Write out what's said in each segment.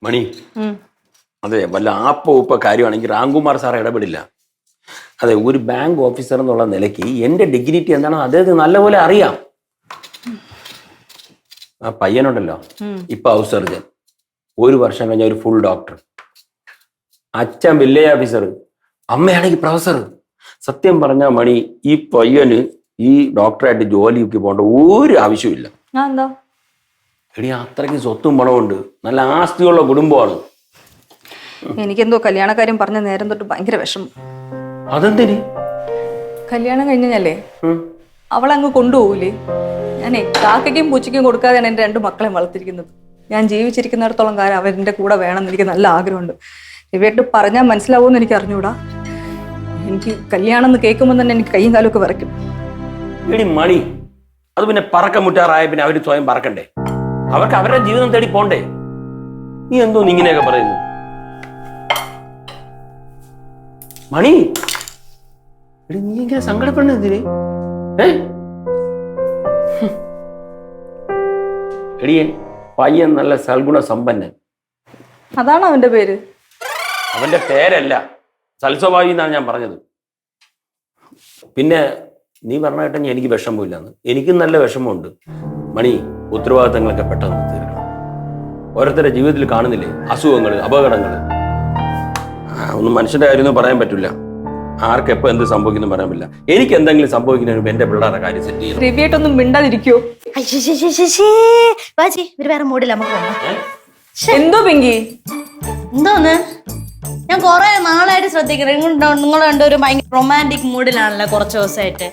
മണി, അതെ വല്ല ആപ്പോ ഉപ്പ കാര്യമാണെങ്കിൽ രാംകുമാർ സാർ ഇടപെടില്ല. അതെ, ഒരു ബാങ്ക് ഓഫീസർ എന്നുള്ള നിലയ്ക്ക് എന്റെ ഡിഗ്നിറ്റി എന്താണെന്ന് അദ്ദേഹത്തിന് നല്ലപോലെ അറിയാം. ആ പയ്യനുണ്ടല്ലോ, ഇപ്പൊ ഹൗസ് സർജൻ, 1 വർഷം കഴിഞ്ഞ ഒരു ഫുൾ ഡോക്ടർ, അച്ഛൻ വില്ലേജ് ഓഫീസർ, അമ്മയാണെങ്കിൽ പ്രൊഫസർ. സത്യം പറഞ്ഞ മണി, ഈ പയ്യന് ഈ ഡോക്ടറായിട്ട് ജോലിക്ക് പോകേണ്ട ഒരു ആവശ്യമില്ല. എടി, അത്രയ്ക്ക് സ്വത്തും പണമുണ്ട്, നല്ല ആസ്തിയുള്ള കുടുംബമാണ്. എനിക്കെന്തോ കല്യാണക്കാര്യം പറഞ്ഞ നേരം തൊട്ട് ഭയങ്കര വിഷമം. അതെന്തിന്? കല്യാണം കഴിഞ്ഞല്ലേ അവളങ്ങ് കൊണ്ടുപോകൂലേ? ഞാനേ കാക്കയ്ക്കും പൂച്ചയ്ക്കും കൊടുക്കാതെയാണ് എൻ്റെ 2 മക്കളെ വളർത്തിരിക്കുന്നത്. ഞാൻ ജീവിച്ചിരിക്കുന്നിടത്തോളം കാലം അവരുടെ കൂടെ വേണമെന്ന് എനിക്ക് നല്ല ആഗ്രഹമുണ്ട്. ഇവയായിട്ട് പറഞ്ഞാൽ മനസ്സിലാവുമെന്ന് എനിക്ക് അറിഞ്ഞൂടാ. എനിക്ക് കല്യാണം എന്ന് കേൾക്കുമ്പോൾ തന്നെ എനിക്ക് കൈയും കാലും ഒക്കെ വിറയ്ക്കും. എടി മണി, അത് പിന്നെ പറക്കം മുറ്റാറായ പിന്നെ അവർ സ്വയം പറക്കണ്ടേ? അവർക്ക് അവരുടെ ജീവിതം തേടി പോണ്ടേ? നീ എന്തോ ഇങ്ങനെയൊക്കെ പറയുന്നു മണി? എടി, നീ ഇങ്ങനെ സങ്കടപ്പെടുന്നതിന് എടിയെ, പയ്യൻ നല്ല സൽഗുണ സമ്പന്നൻ. അതാണ് അവന്റെ പേര്. അവന്റെ പേരല്ല, സൽസ്വഭാവി എന്നാണ് ഞാൻ പറഞ്ഞത്. പിന്നെ നീ പറഞ്ഞ കേട്ടെങ്കിൽ എനിക്ക് വിഷമമില്ലെന്ന്. എനിക്കും നല്ല വിഷമമുണ്ട് മണി. ഉത്തരവാദിത്തങ്ങളൊക്കെ പെട്ടെന്ന് തീർക്കണം. ഓരോരുത്തരുടെ ജീവിതത്തിൽ കാണുന്നില്ലേ അസുഖങ്ങൾ, അപകടങ്ങൾ. ഒന്നും മനുഷ്യന്റെ കാര്യമൊന്നും പറയാൻ പറ്റില്ല. ആർക്ക് എപ്പോ എന്ത് സംഭവിക്കുന്നു പറയാൻ പറ്റില്ല. എനിക്ക് എന്തെങ്കിലും സംഭവിക്കുന്നതിന് എന്റെ പിള്ളേരുടെ കാര്യം സെറ്റ് ചെയ്യണം. റിവ്യായിട്ടൊന്നും മിണ്ടാതിരിക്കോ? വേറെ മൂടില്ല. എന്തോ പിങ്കി, എന്തോന്ന്? ഞാൻ കുറെ നാളായിട്ട് ശ്രദ്ധിക്കുന്നത് നിങ്ങൾ രണ്ടുപേരും ഭയങ്കര റൊമാൻറ്റിക് മൂഡിലാണല്ലോ കുറച്ച് ദിവസമായിട്ട്.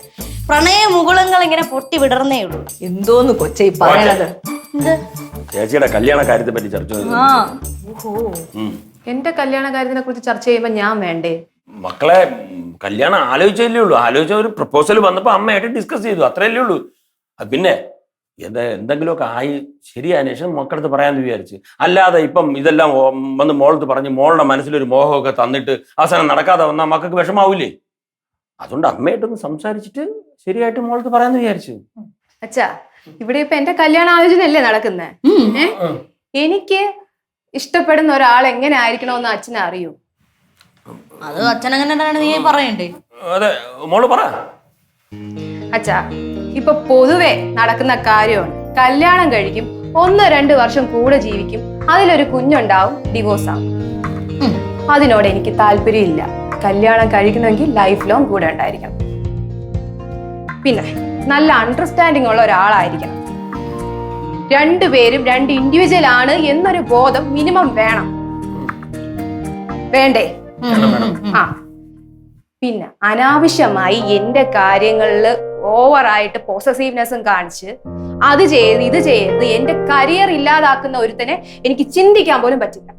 പ്രണയ മുകുളങ്ങൾ ഇങ്ങനെ പൊട്ടി വിടർന്നേ ഉള്ളൂ. എന്തോന്ന് കൊച്ചേ പറയണത്? ചേച്ചിയുടെ കല്യാണ കാര്യത്തെ പറ്റി ചർച്ച ചെയ്തു. എന്റെ കല്യാണ കാര്യത്തിനെ കുറിച്ച് ചർച്ച ചെയ്യുമ്പോ ഞാൻ വേണ്ടേ? മക്കളെ, കല്യാണം ആലോചിച്ചല്ലേ ഉള്ളൂ. ആലോചിച്ച ഒരു പ്രപ്പോസൽ വന്നപ്പോ അമ്മയായിട്ട് ഡിസ്കസ് ചെയ്തു, അത്രയല്ലേ ഉള്ളൂ. പിന്നെ എന്തെങ്കിലുമൊക്കെ ആയി ശരിയായതിനു ശേഷം മക്കളടുത്ത് പറയാമെന്ന് വിചാരിച്ച്. അല്ലാതെ ഇപ്പം ഇതെല്ലാം വന്ന് മോളത്ത് പറഞ്ഞ് മോളുടെ മനസ്സിലൊരു മോഹമൊക്കെ തന്നിട്ട് അവസാനം നടക്കാതെ വന്നാൽ മക്കൾക്ക് വിഷമാവൂലേ? അതുകൊണ്ട് അമ്മയായിട്ടൊന്ന് സംസാരിച്ചിട്ട് ശരിയായിട്ട് മോളത്ത് പറയാമെന്ന് വിചാരിച്ചു. അച്ഛാ, ഇവിടെ ഇപ്പൊ എന്റെ കല്യാണ ആലോചനയല്ലേ നടക്കുന്നേ? എനിക്ക് ഇഷ്ടപ്പെടുന്ന ഒരാൾ എങ്ങനെ ആയിരിക്കണമെന്ന് അച്ഛനെ അറിയൂ. അത് അച്ഛനെങ്ങനെയാണ് നീ പറയണ്ടേ? അതെ, മോള് പറ. അച്ഛാ, ഇപ്പൊ പൊതുവെ നടക്കുന്ന കാര്യമാണ്. കല്യാണം കഴിക്കും, 1-2 വർഷം കൂടെ ജീവിക്കും, അതിലൊരു കുഞ്ഞുണ്ടാവും, ഡിവോഴ്സ് ആവും. അതിനോട് എനിക്ക് താല്പര്യമില്ല. കല്യാണം കഴിക്കണമെങ്കിൽ ലൈഫ് ലോങ് കൂടെ ഉണ്ടായിരിക്കണം. പിന്നെ നല്ല അണ്ടർസ്റ്റാൻഡിങ് ഉള്ള ഒരാളായിരിക്കണം. 2 പേരും 2 ഇൻഡിവിജ്വൽ ആണ് എന്നൊരു ബോധം മിനിമം വേണം. വേണ്ടേ? ആ, പിന്നെ അനാവശ്യമായി എന്റെ കാര്യങ്ങളില് ഓവറായിട്ട് പോസസീവ്നെസ്സും കാണിച്ച് അത് ചെയ്ത് ഇത് ചെയ്ത് എന്റെ കരിയർ ഇല്ലാതാക്കുന്ന ഒരുത്തനെ എനിക്ക് ചിന്തിക്കാൻ പോലും പറ്റില്ല.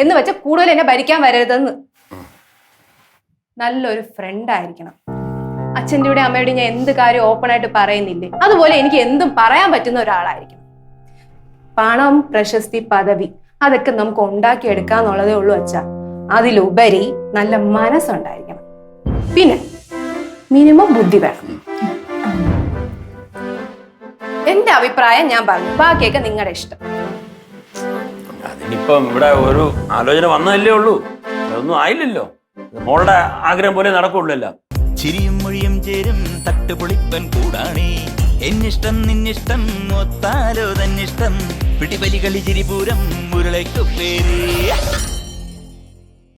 എന്ന് വെച്ചാൽ കൂടുതൽ എന്നെ ഭരിക്കാൻ വരരുതെന്ന്. നല്ലൊരു ഫ്രണ്ട് ആയിരിക്കണം. അച്ഛൻ്റെ കൂടെ അമ്മയുടെ ഞാൻ എന്ത് കാര്യം ഓപ്പൺ ആയിട്ട് പറയുന്നില്ലേ, അതുപോലെ എനിക്ക് എന്തും പറയാൻ പറ്റുന്ന ഒരാളായിരിക്കണം. പണം, പ്രശസ്തി, പദവി അതൊക്കെ നമുക്ക് ഉണ്ടാക്കിയെടുക്കാന്നുള്ളതേ ഉള്ളൂ അച്ഛാ. അതിലുപരി നല്ല മനസ്സുണ്ടായിരിക്കണം. പിന്നെ മിനിമം ബുദ്ധി വേണം. എന്റെ അഭിപ്രായം ഞാൻ പറഞ്ഞു, ബാക്കിയൊക്കെ നിങ്ങളുടെ ഇഷ്ടം. അതിനിപ്പം ഇവിടെ ഒരു ആലോചന വന്നതല്ലേ ഉള്ളൂ, അതൊന്നും ആയില്ലല്ലോ. മോളുടെ ആഗ്രഹം പോലെ നടക്കുള്ളല്ലോ. ചിരിയും മൊഴിയും ചേരും തട്ടുപൊളിപ്പൻ കൂടാണേ. എന്നിഷ്ടം നിന്നിഷ്ടം ഒത്താലോ തന്നിഷ്ടം പിടിപലി കളി ചിരിപൂരം മുരളയ്ക്കു പേര്.